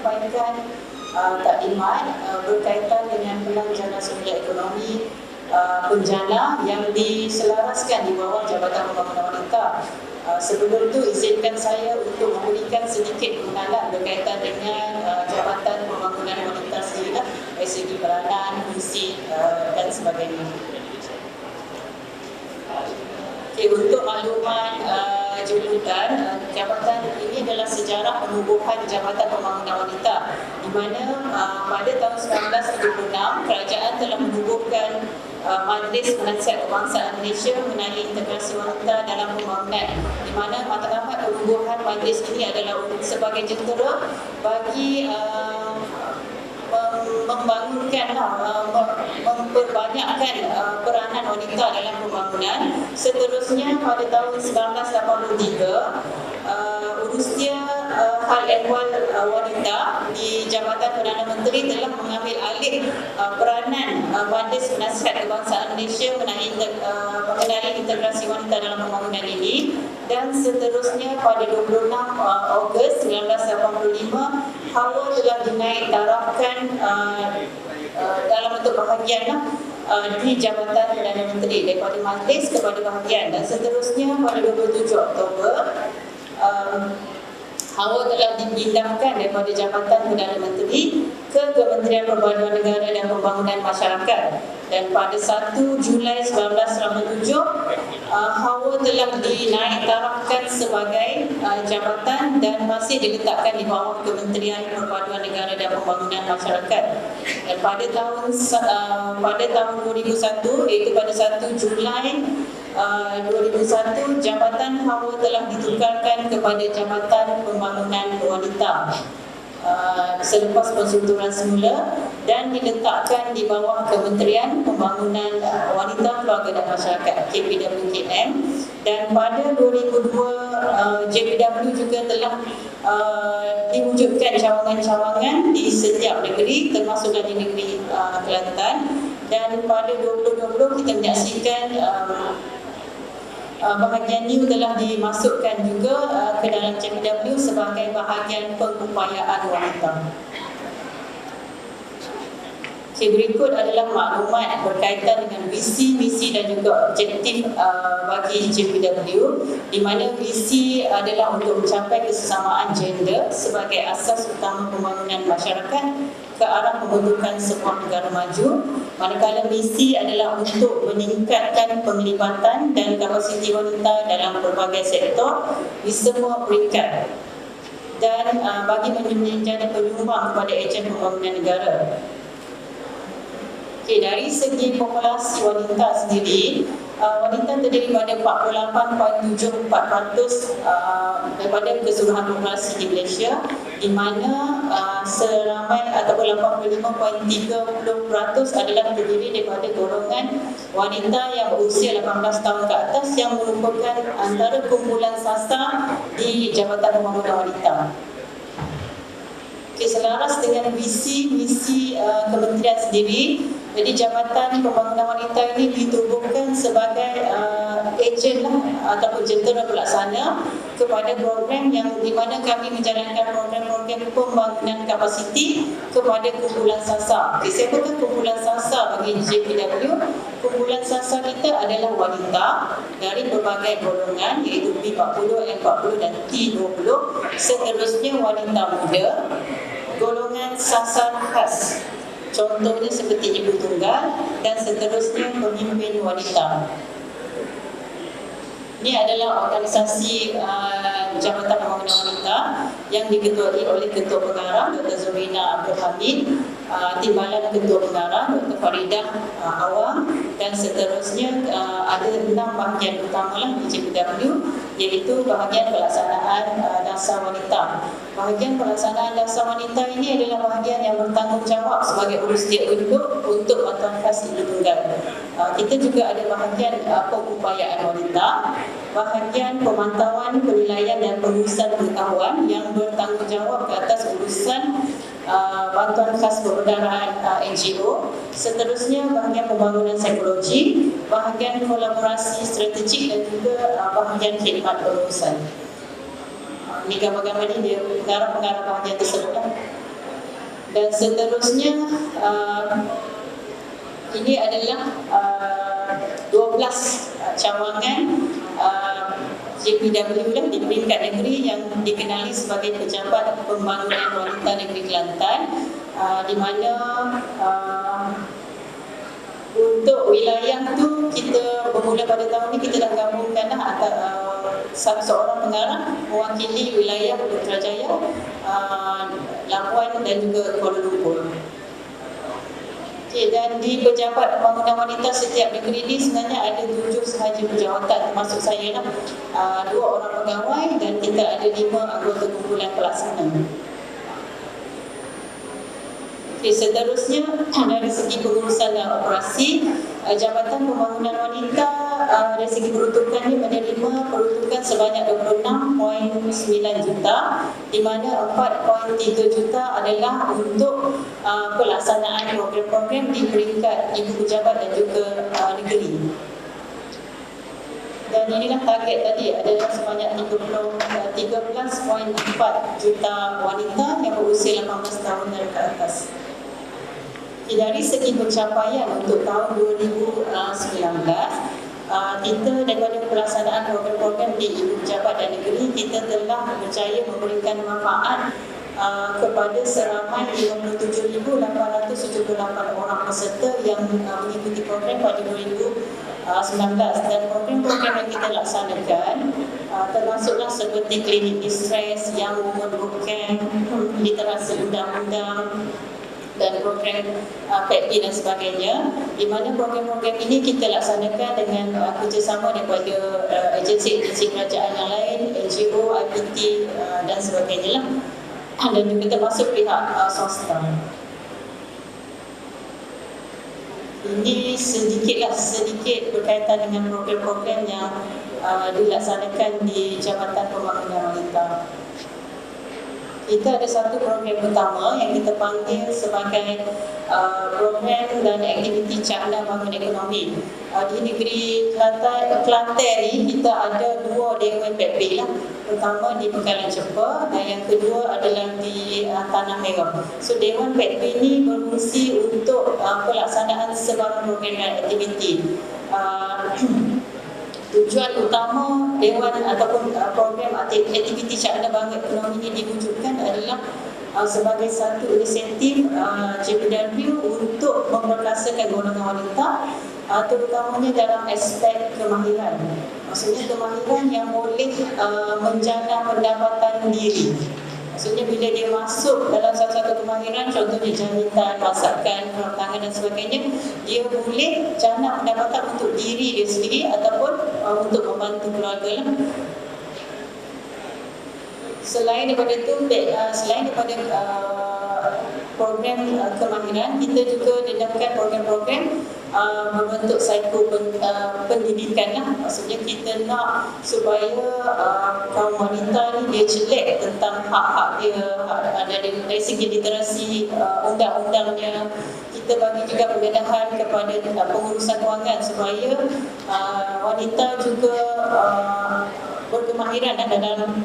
menyampaikan taklimat berkaitan dengan Pelan Jana Semula Ekonomi Penjana yang diselaraskan di bawah Jabatan Pembangunan Wanita. Sebelum itu izinkan saya untuk memberikan sedikit pengenalan berkaitan dengan Jabatan Pembangunan Wanita sendiri dari segi peranan, misi dan sebagainya. Okay, untuk makluman jemputan, jabatan ini adalah sejarah penubuhan Jabatan Pembangunan Wanita, di mana pada tahun 1976 kerajaan telah menubuhkan Majlis Penasihat Kebangsaan Malaysia mengenai integrasi wanita dalam pembangunan, di mana matlamat penubuhan majlis ini adalah sebagai jentera bagi membangunkan, memperbanyakkan peranan wanita dalam pembangunan. Seterusnya pada tahun 1983, urusia hal ehwal wanita di Jabatan Perdana Menteri telah mengambil alih peranan Majlis Penasihat Kebangsaan Malaysia mengenai integrasi wanita dalam pembangunan ini, dan seterusnya pada 26 Ogos 1985 Hawa telah dinaik tarafkan dalam bentuk bahagian di Jabatan Perdana Menteri daripada majlis kepada bahagian, dan seterusnya pada 27 Oktober Hawa telah dipindahkan daripada Jabatan Perdana Menteri ke Kementerian Perpaduan Negara dan Pembangunan Masyarakat, dan pada 1 Julai 1987 Hawa telah dinaik tarafkan sebagai jabatan dan masih diletakkan di bawah Kementerian Perpaduan Negara dan Pembangunan Masyarakat. Dan pada tahun 2001, iaitu pada 1 Julai 2001, Jabatan Hawa telah ditukarkan kepada Jabatan Pembangunan Wanita selepas konsulturan semula dan diletakkan di bawah Kementerian Pembangunan Wanita, Keluarga dan Masyarakat KPWKM. Dan pada 2002 JPW juga telah diwujudkan cawangan-cawangan di setiap negeri, termasuk di negeri Kelantan. Dan pada 2020 kita menyaksikan bahagian new telah dimasukkan juga ke dalam JPW sebagai bahagian pengupayaan wanita. Okay, berikut adalah maklumat berkaitan dengan visi, misi dan juga objektif bagi JPW, di mana visi adalah untuk mencapai kesesamaan gender sebagai asas utama pembangunan masyarakat ke arah pembentukan sebuah negara maju, manakala misi adalah untuk meningkatkan penglibatan dan kapasiti wanita dalam pelbagai sektor di semua peringkat dan bagi menjadi penyumbang kepada ejen pembangunan negara. Okay, dari segi populasi wanita sendiri, wanita terdiri pada 48.74% daripada keseluruhan populasi di Malaysia, di mana seramai ataupun 85.30% adalah terdiri daripada golongan wanita yang berusia 18 tahun ke atas yang merupakan antara kumpulan sasar di Jabatan Pembangunan Wanita. Okay, selaras dengan visi misi kementerian sendiri, jadi Jabatan Pembangunan Wanita ini ditubuhkan sebagai ejen ataupun jentera pelaksana kepada program yang di mana kami menjalankan program-program pembangunan kapasiti kepada kumpulan sasar. Okay, siapakah kumpulan sasar bagi JPW? Kumpulan sasar kita adalah wanita dari berbagai golongan, iaitu B40, M40 dan T20. Seterusnya wanita muda, golongan sasar khas, contohnya seperti ibu tunggal, dan seterusnya pemimpin wanita. Ini adalah organisasi Jabatan Pembangunan Wanita yang diketuai oleh Ketua Pengarah Dr. Zurina Abdul Hamid, Timbalan Ketua Pengarah Dr. Faridah Awang, dan seterusnya ada 6 bahagian utama di JPW, iaitu bahagian pelaksanaan dasar wanita. Bahagian pelaksanaan dasar wanita ini adalah bahagian yang bertanggungjawab sebagai urus setiap induk untuk bantuan khas ibu tunggal. Kita juga ada bahagian pengupayaan wanita, bahagian pemantauan, penilaian dan pengurusan pengetahuan yang bertanggungjawab ke atas urusan bantuan khas perbendaharaan NGO. Seterusnya bahagian pembangunan psikologi, bahagian kolaborasi strategik dan juga bahagian khidmat pengurusan. Ini gambar-gambar ini dia pengarah-pengarah bahagian tersebut. Dan seterusnya ini adalah 12 cawangan JPW lah di peringkat negeri yang dikenali sebagai Pejabat Pembangunan Wanita Negeri Kelantan, di mana untuk wilayah tu kita bermula pada tahun ni kita dah gabungkan seorang pengarah mewakili wilayah Putrajaya, Labuan dan juga Kuala Lumpur. Okay, dan di Pejabat Pembangunan Wanita setiap negeri ini sebenarnya ada 7 sahaja pejawatan, termasuk saya lah, 2 orang pegawai, dan kita ada 5 anggota kumpulan pelaksana. Okay, seterusnya dari segi pengurusan dan operasi, Jabatan Pembangunan Wanita dari segi peruntukan ini menerima peruntukan sebanyak 26.9 juta, di mana 4.3 juta adalah untuk pelaksanaan program-program di peringkat ibu pejabat dan juga negeri. Dan inilah target tadi adalah sebanyak 13.4 juta wanita yang berusia 18 tahun dan ke atas. Dari segi pencapaian untuk tahun 2019, kita daripada pelaksanaan program-program di ibu pejabat dan negeri, kita telah berjaya memberikan manfaat kepada seramai 57,878 orang peserta yang mengikuti program pada 2019. Dan program-program yang kita laksanakan termasuklah seperti klinik distres, yang women bootcamp, literasi undang-undang, dan program PAPI dan sebagainya, di mana program-program ini kita laksanakan dengan kerjasama daripada agensi-agensi kerajaan yang lain, NGO, IPT dan sebagainya lah, dan juga termasuk pihak swasta. Ini sedikit berkaitan dengan program-program yang dilaksanakan di Jabatan Pembangunan Wanita. Kita ada satu program utama yang kita panggil sebagai program dan aktiviti cakna bangun ekonomi. Di negeri Kelantan ni kita ada 2 Dewan PAPI lah. Pertama di Pekalan Cepa dan yang kedua adalah di Tanah Merah. So Dewan PAPI ni berfungsi untuk pelaksanaan sebarang program dan aktiviti. Tujuan utama Dewan ataupun program aktiviti cakna bangun ekonomi ini diwujudkan adalah sebagai satu inisiatif JPW untuk memperkasakan golongan wanita, terutamanya dalam aspek kemahiran. Maksudnya kemahiran yang boleh menjana pendapatan diri. Maksudnya bila dia masuk dalam satu-satu kemahiran, contohnya jamitan, masakan, perantangan dan sebagainya, dia boleh jana pendapatan untuk diri dia sendiri ataupun untuk membantu keluarga lah. Selain daripada itu, selain daripada program kemahiran, kita juga dedamkan program-program membentuk pendidikan lah. Maksudnya kita nak supaya kaum wanita ni dia jelek tentang hak-hak dia, dari segi literasi undang-undangnya. Kita bagi juga pembedahan kepada pengurusan kewangan supaya wanita juga berkemahiran dalam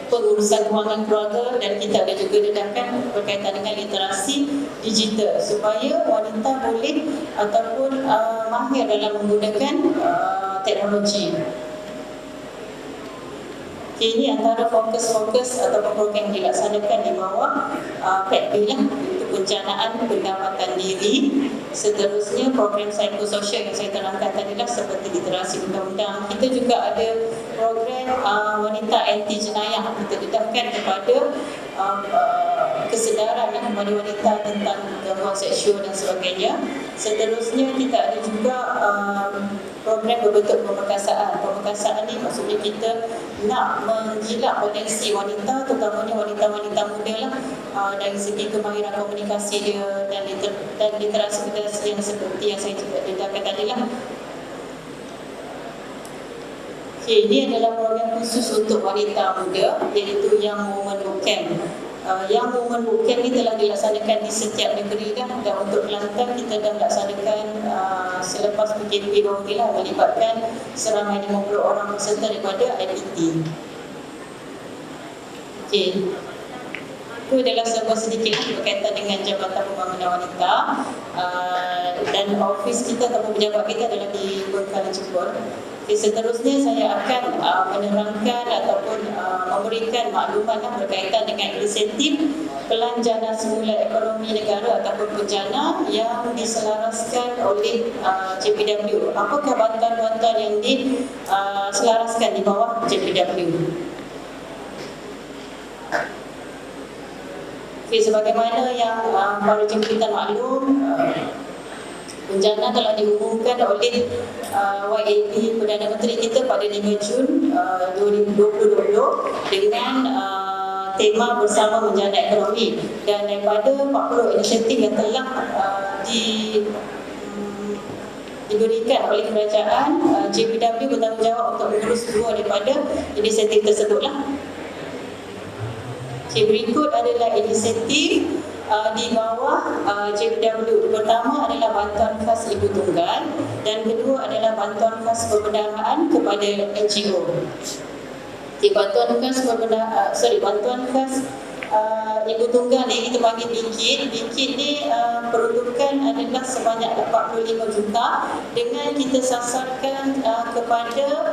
pengurusan kewangan keluarga, dan kita ada juga dedamkan berkaitan dengan literasi digital supaya wanita boleh ataupun mahir dalam menggunakan teknologi. Okay, ini antara fokus-fokus ataupun program yang dilaksanakan di bawah PAPI lah, untuk penjanaan pendapatan diri. Seterusnya program psikososial yang saya terangkan tadi lah, seperti literasi undang-undang. Kita juga ada program wanita anti jenayah, kita dedahkan kepada kesedaran kepada wanita tentang gangguan seksual dan sebagainya. Seterusnya kita ada juga program berbentuk pemerkasaan. Pemerkasaan ni maksudnya kita nak menggilak potensi wanita, terutamanya wanita-wanita muda lah, dari segi kemahiran komunikasi dia dan literasi yang seperti yang saya juga dedahkan tadi lah. Okay, ini adalah program khusus untuk wanita muda, iaitu Young Women Bootcamp. Young Women Bootcamp ni telah dilaksanakan di setiap negeri dah, dan untuk Kelantan kita dah laksanakan selepas PKP baru ni lah, melibatkan seramai 50 orang peserta daripada IPT. Okay. Itu adalah sebuah sedikit berkaitan dengan Jabatan Pembangunan Wanita, dan ofis kita atau pejabat kita adalah di Kuala Lumpur. Seterusnya saya akan menerangkan ataupun memberikan maklumat berkaitan dengan insentif Pelanjangan Semula Ekonomi Negara ataupun PENJANA yang diselaraskan oleh JPW. Apakah bantuan-bantuan yang diselaraskan di bawah JPW? Okay, sebagaimana yang para jemputan maklum, PENJANA telah diumumkan oleh YAP Perdana Menteri kita pada 5 Jun 2020 dengan tema bersama menjana ekonomi, dan daripada 40 inisiatif yang telah diberikan oleh kerajaan, JPW bertanggungjawab untuk mengurus 2 daripada inisiatif tersebutlah. Okay, berikut adalah inisiatif di bawah JPW. Pertama adalah bantuan khas ibu tunggal dan kedua adalah bantuan khas perbendaharaan kepada NGO. Bantuan khas ibu tunggal ni kita panggil BKIT. BKIT ni peruntukan adalah sebanyak 45 juta dengan kita sasarkan kepada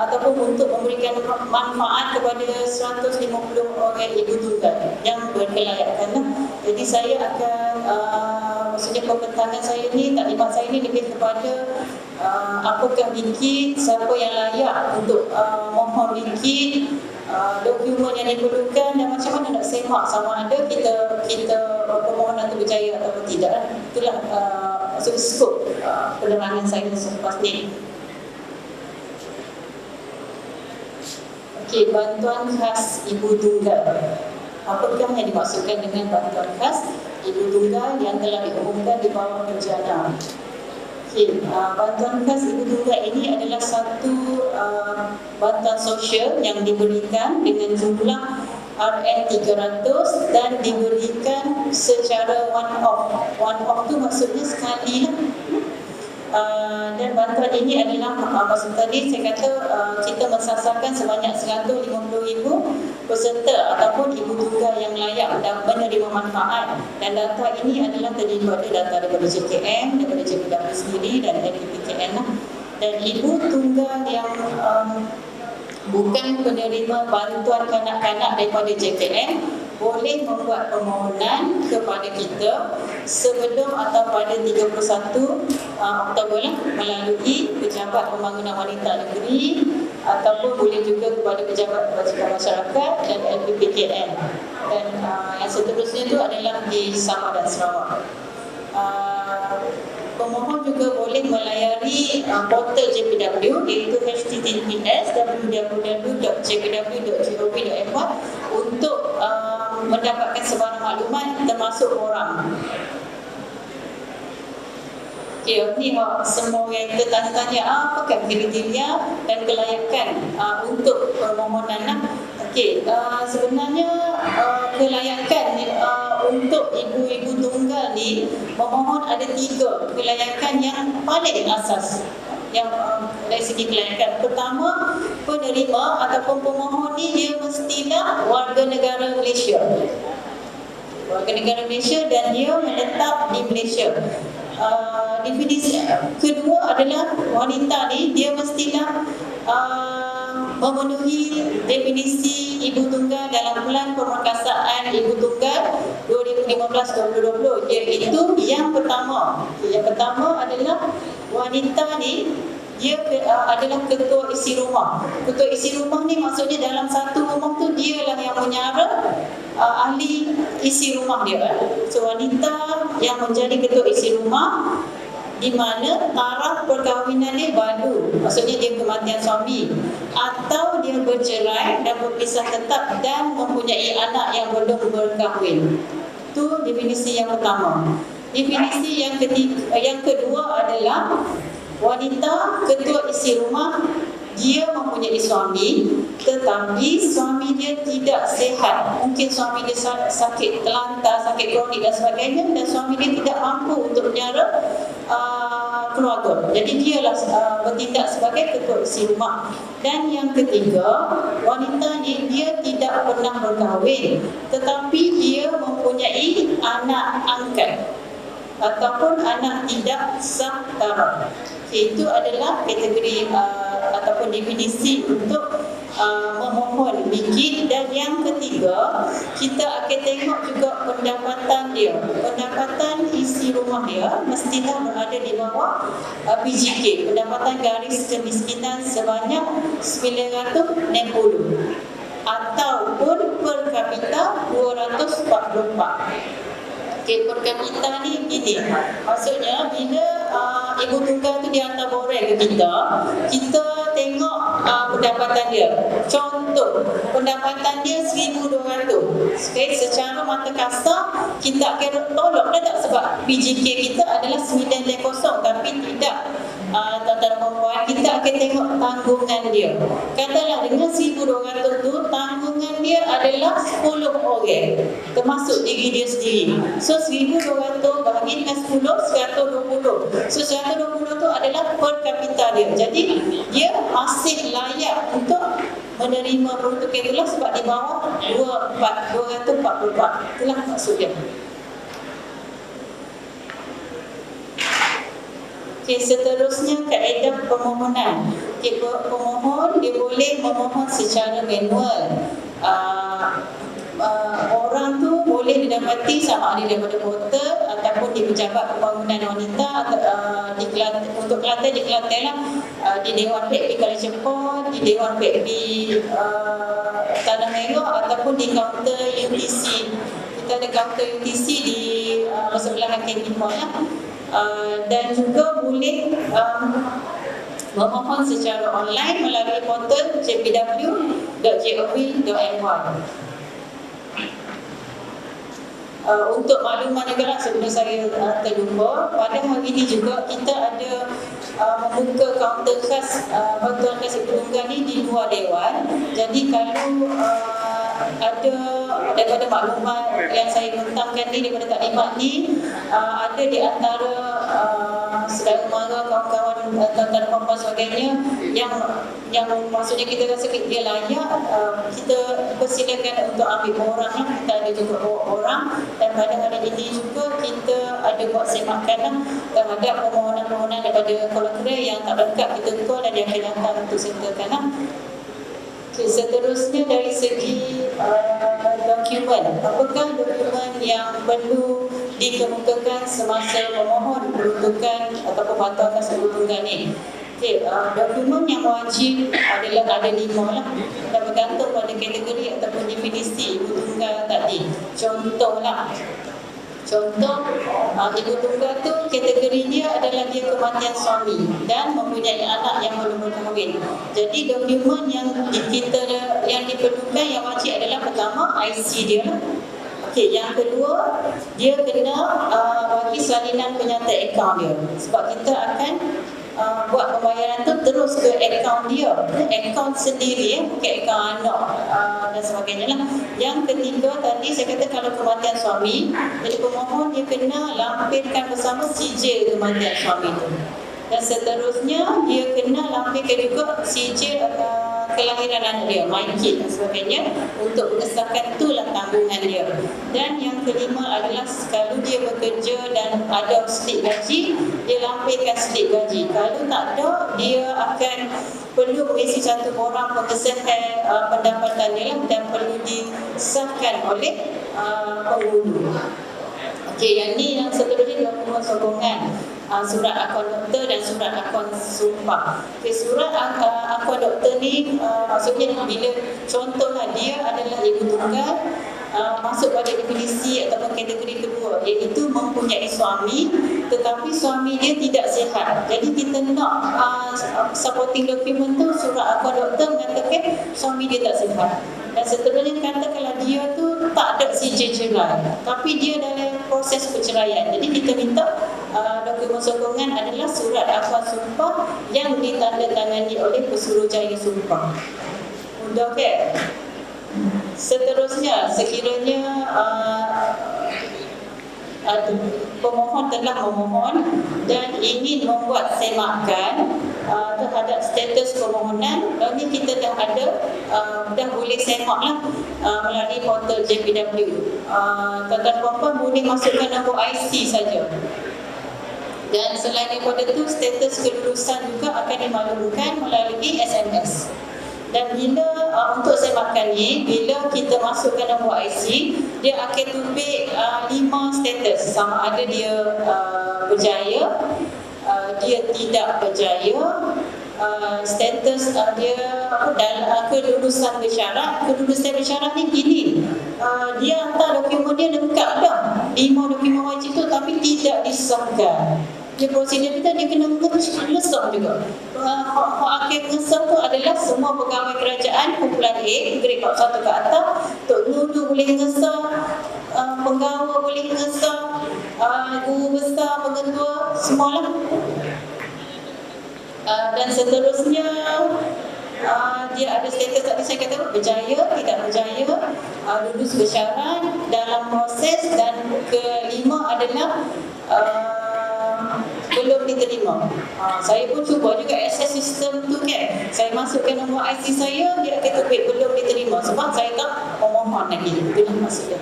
ataupun untuk memberikan manfaat kepada 150 orang ibu tunggal yang berkelayakan. Jadi saya akan maksudnya pembentangan saya ni, taklimat saya ni lebih kepada apakah BKIT, siapa yang layak untuk mohon BKIT, dokumen yang diperlukan dan macam mana nak semak sama ada kita permohonan itu berjaya atau tidak. Itulah skop penerangan saya selepas ni. Okey, bantuan khas ibu tunggal. Apakah yang dimaksudkan dengan bantuan khas ibu tunggal yang telah diumumkan di bawah PENJANA? Okay, bantuan khas ibu tunggal ini adalah satu bantuan sosial yang diberikan dengan jumlah Rm300 dan diberikan secara one off tu maksudnya sekali lah. Dan bantuan ini adalah maksud tadi saya kata kita mensasarkan sebanyak 150,000 peserta ataupun ibu tunggal yang layak dan menerima manfaat, dan data ini adalah terdiri pada data daripada JKM, daripada JPW sendiri dan LPPKN lah. Dan ibu tunggal yang bukan penerima bantuan kanak-kanak daripada JKM boleh membuat permohonan kepada kita sebelum atau pada 31 Oktober lah, melalui Pejabat Pembangunan Wanita Negeri ataupun boleh juga kepada Pejabat Kebajikan Masyarakat dan LPPKN. Dan yang seterusnya itu adalah di Sabah dan Sarawak. Pemohon juga boleh melayari portal JPW iaitu https://www.jpw.gov.my untuk mendapatkan sebarang maklumat termasuk orang. Okay, ni semua yang kita tanya-tanya apakah kriteria dan kelayakan untuk permohonan lah. Okay, sebenarnya kelayakan untuk ibu-ibu tunggal ni memohon ada 3 kelayakan yang paling asas yang dari segi kelayakan. Pertama, penerima ataupun pemohon ni dia mestilah warga negara Malaysia. Warga negara Malaysia dan dia menetap di Malaysia. Definisi kedua adalah wanita ni dia mestilah memenuhi definisi ibu tunggal dalam Pelan Pemerkasaan Ibu Tunggal 2015-2020, iaitu yang pertama. Yang pertama adalah wanita ni dia adalah ketua isi rumah. Ketua isi rumah ni maksudnya dalam satu rumah tu dialah yang menyara ahli isi rumah dia. So wanita yang menjadi ketua isi rumah di mana taraf perkahwinan dia baru, maksudnya dia kematian suami atau dia bercerai dan berpisah tetap dan mempunyai anak yang belum berkahwin. Itu definisi yang pertama. Definisi yang kedua adalah wanita ketua isi rumah, dia mempunyai suami tetapi suami dia tidak sihat. Mungkin suami dia sakit terlantar, sakit kronik dan sebagainya, dan suami dia tidak mampu untuk menyara keluarga. Jadi dialah bertindak sebagai ketua isi rumah. Dan yang ketiga, wanita ni dia tidak pernah berkahwin, tetapi dia mempunyai anak angkat ataupun anak tidak sah darah. Itu adalah kategori ataupun definisi untuk memohon bikir. Dan yang ketiga, kita akan tengok juga pendapatan dia. Pendapatan isi rumah dia mestilah berada di bawah PGK, pendapatan garis kemiskinan sebanyak 960 ataupun per kapita 244. Okay, per kapita ni gini, maksudnya bila ibu tunggal tu dia hantar borang ke kita tengok pendapatan dia. Contoh, pendapatan dia 1,200. Okay, secara mata kasar kita akan tolak dah tak, sebab PGK kita adalah 950, tapi tidak. Tuan-tuan dan puan, kita akan tengok tanggungan dia. Katalah dengan 1,200 tu tanggungan dia adalah 10 orang, termasuk diri dia sendiri. So 1,200 bahagi dengan 10, 120. So 120 tu adalah per kapita dia. Jadi dia masih layak untuk menerima peruntukan itulah, sebab di bawah 244. Itulah maksud dia. Okay, seterusnya kaedah permohonan. Okay, pemohon dia boleh memohon secara manual. Orang tu boleh didapati sama ada daripada portal ataupun di Pejabat Pembangunan Wanita di Kelantan, untuk Kelantan di Kelantan lah, di Dewan PEK di Kuala Lumpur, di Dewan PEK di Tanah Merah, ataupun di kaunter UTC. Kita ada kaunter UTC di sebelah Hakim Lipon lah. Dan juga boleh memohon secara online melalui portal jpw.gov.my. Untuk makluman juga lah, sebelum saya terlupa, pada hari ini juga kita ada membuka kaunter khas bantuan khas ibu tunggal ni di luar Dewan. Jadi kalau ada daripada maklumat yang saya bentangkan ni, daripada taklimat ni, ada di antara saudara mara, kawan-kawan, tuan-tuan dan puan sebagainya yang maksudnya kita rasa dia layak, kita persilakan untuk ambil orang lah. Kita ada juga orang, dan pada hari ini juga kita ada buat semakan terhadap permohonan-permohonan daripada kolateral yang tak lengkap, kita call dan dia akan datang untuk sertakan lah. Okay, seterusnya dari segi dokumen, apakah dokumen yang perlu dikemukakan semasa memohon peruntukan ataupun bantuan khas ibu tunggal ni? Okay, dokumen yang wajib adalah ada 5 lah, dan bergantung pada kategori ataupun definisi ibu tunggal tadi. Contoh, ibu tunggal tu kategorinya adalah dia kematian suami dan mempunyai anak yang belum berkahwin. Jadi dokumen yang diperlukan yang wajib adalah pertama IC dia. Okey, yang kedua dia kena bagi salinan penyerta akaun dia, sebab kita akan buat pembayaran tu terus ke akaun dia, akaun sendiri, bukan akaun anak dan sebagainya lah. Yang ketiga tadi saya kata kalau kematian suami, jadi pemohon dia kena lampirkan bersama sijil kematian suami tu. Dan seterusnya dia kena lampirkan juga sijil kelahiran anak dia, MyKid dan sebagainya, untuk mengesahkan itulah tanggungan dia. Dan yang kelima adalah kalau dia bekerja dan ada slip gaji, dia lampirkan slip gaji. Kalau tak ada, dia akan perlu mengisi satu borang pengesahan pendapatan dia dan perlu disahkan oleh penghulu. Okey, yang ni yang seterusnya dokumen sokongan. Surat akun doktor dan surat akun sumpah. Okay, surat akun doktor ni maksudnya bila contohlah dia adalah ibu tunggal, masuk pada definisi ataupun kategori kedua, iaitu mempunyai suami tetapi suami dia tidak sihat. Jadi kita nak supporting document tu surat akun doktor mengatakan suami dia tak sihat. Dan seterusnya katakanlah dia tu tak ada sijil cerai, tapi dia dalam proses perceraian. Jadi kita minta dokumen sokongan adalah surat akun sumpah yang ditandatangani oleh Pesuruhjaya Sumpah. Mudah ke? Seterusnya sekiranya pemohon telah memohon dan ingin membuat semakan terhadap status permohonan. Ini kita dah ada, dah boleh semak lah melalui portal JPW. Tuan-tuan puan-puan boleh masukkan nombor IC saja. Dan selain daripada itu, status kelulusan juga akan dimaklumkan melalui SMS. Dan bila untuk semakan ni, bila kita masukkan nombor IC, dia akan tumbik 5 status. Sama ada dia berjaya, dia tidak berjaya, status dia dalam kelulusan bersyarat. Kelulusan bersyarat ni gini, dia hantar dokumen dia lengkap dah, 5 dokumen wajib tu, tapi tidak disahkan. Dia prosedur kita, dia kena ngesam juga. Hak akhir ngesam tu adalah semua pegawai kerajaan kumpulan A, grade 1 ke atas. Tok Nuru boleh ngesam, penggawa boleh ngesam, guru besar, pengetua, semualah. Dan seterusnya dia ada status tadi saya kata berjaya, tidak berjaya, lulus bersyarat, dalam proses, dan kelima adalah belum diterima. Saya pun cuba juga access sistem tu kan. Saya masukkan nombor IC saya, dia akan tulis belum diterima sebab saya tak memohon lagi. Itulah maksudnya.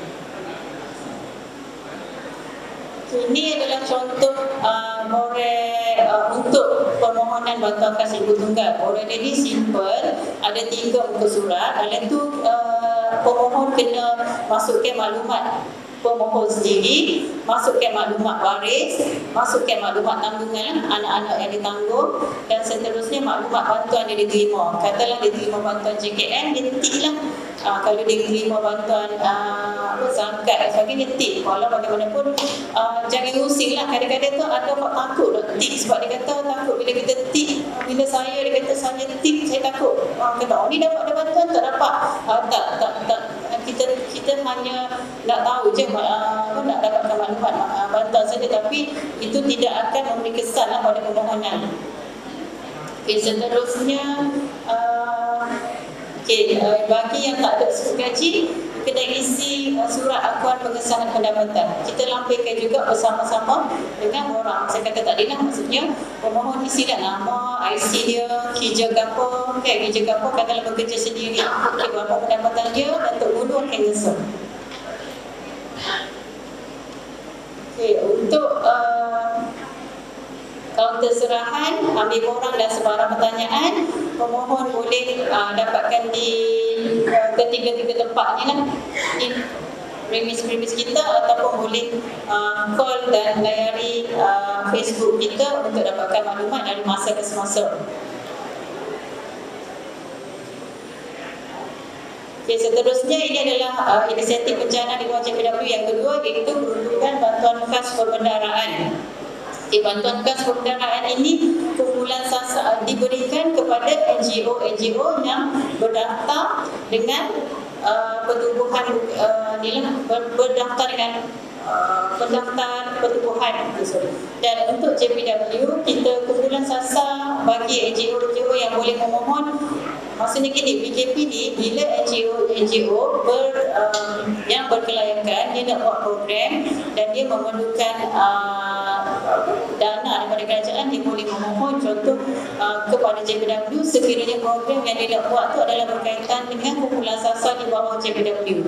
Ini adalah contoh untuk permohonan bantuan khas ibu tunggal. Moral ini simple, ada 3 muka surat. Dalam tu pemohon kena masukkan maklumat pemohon sendiri, masukkan maklumat waris, masukkan maklumat tanggungan anak-anak yang ditanggung, dan seterusnya maklumat bantuan yang diterima. Katalah diterima bantuan JKN, dia tiklah. Kalau dia terima bantuan zakat dan sebagainya, tik. Walau bagaimanapun jangan rusing lah. Kadang-kadang tu ada orang takut nak tik sebab dia kata takut bila kita tik. Bila dia kata saya tik, saya takut. Kata ni dapat bantuan, tak dapat. Tak. Kita hanya nak tahu je, nak dapatkan maklumat bantuan saja, tapi itu tidak akan memberi kesan pada permohonan. Seterusnya, bagi yang tak ada suku gaji, kena isi surat akuan pengesahan pendapatan. Kita lampirkan juga bersama-sama dengan orang. Saya kata tadi lah, maksudnya pemohon isilah nama, IC dia, kerja gapo, kerja gapo, katalah bekerja sendiri, berapa pendapatan dia, dan Tok Guru akan ngesam. Untuk kaunter serahan, ambil borang dan sebarang pertanyaan, pemohon boleh dapatkan di ketiga-tiga tempat ni lah, di premis-premis kita, ataupun boleh call dan layari Facebook kita untuk dapatkan maklumat dari masa ke semasa. Seterusnya, ini adalah inisiatif bencana di bawah JPW yang kedua, iaitu peruntukan bantuan khas perbendaharaan. Bantuan khas perbendaharaan ini kumpulan diberikan kepada NGO yang berdaftar dengan pertubuhan berdaftar dengan pendaftar pertubuhan. Dan untuk JPW, kita kumpulan sasar bagi NGO yang boleh memohon. Maksudnya gini, PKP ni bila NGO yang berkelayakan, dia nak buat program dan dia memerlukan dana daripada kerajaan, dia boleh memohon contoh kepada JPW sekiranya program yang dia nak buat tu adalah berkaitan dengan kumpulan sasar di bawah JPW.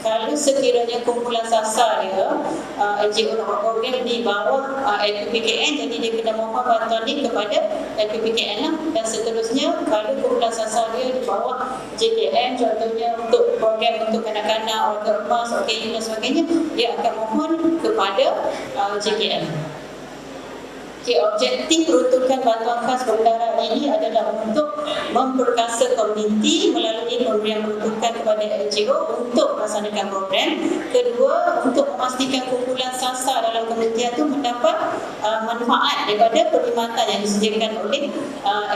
Kalau sekiranya kumpulan sasar dia NGO nak buat program di bawah LPPKN, jadi dia kena mohon bantuan ni kepada LPPKN lah. Dan seterusnya, kalau kumpulan sasar dia di bawah JKN, contohnya untuk program untuk kanak-kanak, organ emas, OKU dan sebagainya, dia akan mohon kepada JKN. Objektif peruntukan bantuan khas perbendaharaan ini adalah untuk memperkasa komuniti melalui pemberian peruntukan kepada NGO untuk melaksanakan program. Kedua, untuk memastikan kumpulan sasar dalam komuniti itu mendapat manfaat daripada perkhidmatan yang disediakan oleh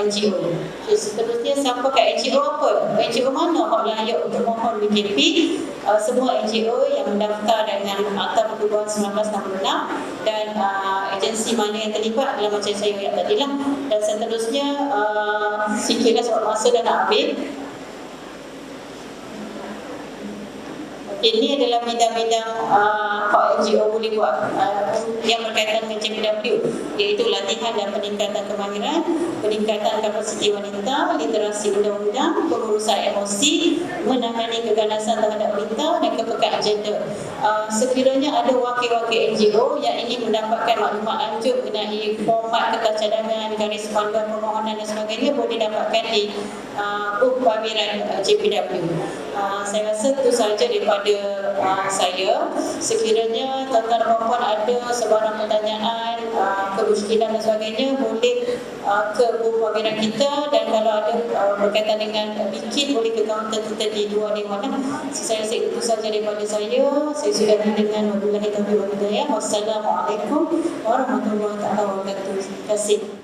NGO. Seterusnya, siapa kat NGO apa? NGO mana hak layak untuk mohon BKP? Semua NGO yang mendaftar dengan Akta Pertubuhan 1966 dan agensi mana yang terlibat adalah macam saya ayat tadi lah. Dan seterusnya, sikitlah sebab masa dah nak habis. Ini adalah bidang-bidang hak NGO boleh buat yang berkaitan dengan JPW, iaitu latihan dan peningkatan kemahiran, peningkatan kapasiti wanita, literasi undang-undang, pengurusan emosi, menangani keganasan terhadap wanita dan kepekaan gender. Sekiranya ada wakil-wakil NGO yang ingin mendapatkan maklumat lanjut mengenai format kertas cadangan, garis panduan permohonan dan sebagainya, boleh dapatkan di buku pameran JPW. Saya rasa itu sahaja daripada saya. Sekiranya tuan-tuan dan puan ada sebarang pertanyaan, kemusykilan dan sebagainya, boleh ke buku pameran kita, dan kalau ada berkaitan dengan bikin, boleh ke kaunter kita di luar Dewan. Saya rasa itu sahaja daripada saya. Saya sudah dengan wabillahi taufiq wal hidayah. Wassalamualaikum warahmatullahi wabarakatuh. Terima kasih.